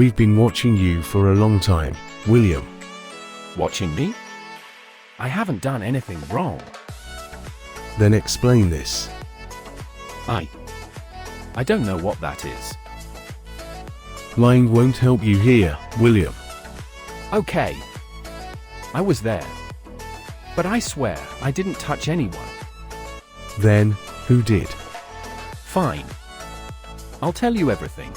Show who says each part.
Speaker 1: We've been watching you for a long time, William.
Speaker 2: Watching me? I haven't done anything wrong.
Speaker 1: Then explain this.
Speaker 2: I don't know what that is.
Speaker 1: Lying won't help you here, William.
Speaker 2: Okay. I was there. But I swear, I didn't touch anyone.
Speaker 1: Then, who did?
Speaker 2: Fine. I'll tell you everything.